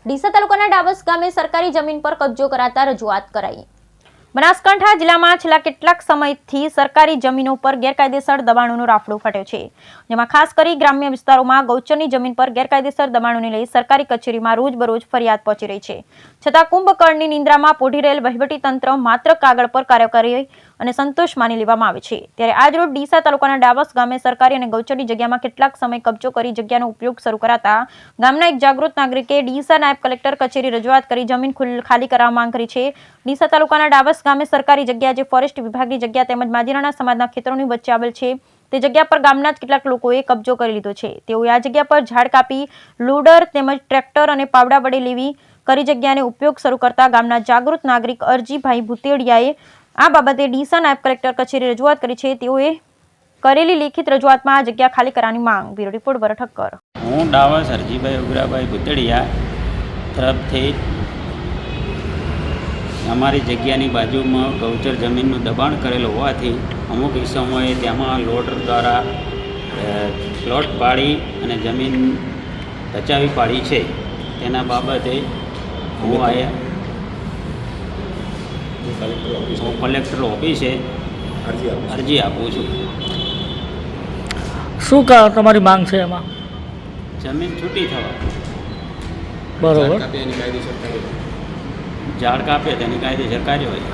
ડીસા તાલુકાના ડાબસ ગામે સરકારી જમીન પર કબજો કરાતા રજૂઆત કરાઈ। બનાસકાંઠા જિલ્લામાં છેલ્લા કેટલાક સમયથી સરકારી જમીનો પર ગેરકાયદેસર દબાણોનો રાફડો ફાટ્યો છે, જેમાં ખાસ કરી ગ્રામ્ય વિસ્તારોમાં ગૌચરની જમીન પર ગેરકાયદેસર દબાણોને લઈ સરકારી કચેરીમાં રોજબરોજ ફરિયાદ પહોંચી રહી છે। છતાં કુંભકર્ણની નિંદ્રામાં પોઢી રહેલ વહીવટીતંત્ર માત્ર કાગળ પર કાર્ય કરી અને સંતોષ માની લેવામાં આવે છે। ત્યારે આજરોજ ડીસા તાલુકાના ડાબસ ગામે સરકારી અને ગૌચરની જગ્યામાં કેટલાક સમય કબજો કરી જગ્યાનો ઉપયોગ શરૂ કરાતા ગામના એક જાગૃત નાગરિકે ડીસા નાયબ કલેક્ટર કચેરી રજૂઆત કરી જમીન ખાલી કરવા માંગ કરી છે। ડીસા તાલુકાના ડાબસ ગામે સરકારી જગ્યા જે ફોરેસ્ટ વિભાગની જગ્યા તેમજ માજીરાણા સમાજના ખેતરોની વચ્ચે આવેલ છે, તે જગ્યા પર ગામના જ કેટલાક લોકોએ કબજો કરી લીધો છે। તેઓએ આ જગ્યા પર ઝાડ કાપી લોડર તેમજ ટ્રેક્ટર અને પાવડા વડે લેવી કરી જગ્યાને ઉપયોગ શરૂ કરતા ગામના જાગૃત નાગરિક અરજીભાઈ ભૂતેડિયાએ આ બાબતે ડીસા નાયબ કલેક્ટર કચેરી રજૂઆત કરી છે। તેઓએ કરેલી લેખિત રજૂઆતમાં આ જગ્યા ખાલી કરવાની માંગ। બ્યુરો રિપોર્ટ ભરત ઠક્કર। હું ડાવસ અરજીભાઈ ઉગરાભાઈ ભૂતેડિયા તરફથી અમારી જગ્યાની બાજુમાં ગૌચર જમીનનું દબાણ કરેલું હોવાથી અમુક સમયે તેમાં લોડર દ્વારા પ્લોટ પાડી અને જમીન બચાવી પાડી છે। તેના બાબતે હું કલેક્ટર ઓફિસે અરજી આપું છું। શું તમારી માંગ છે એમાં? જમીન છૂટી થવા, બરોબર, ઝાડ કાપે તેની કાયદેસર કાર્યવાહી।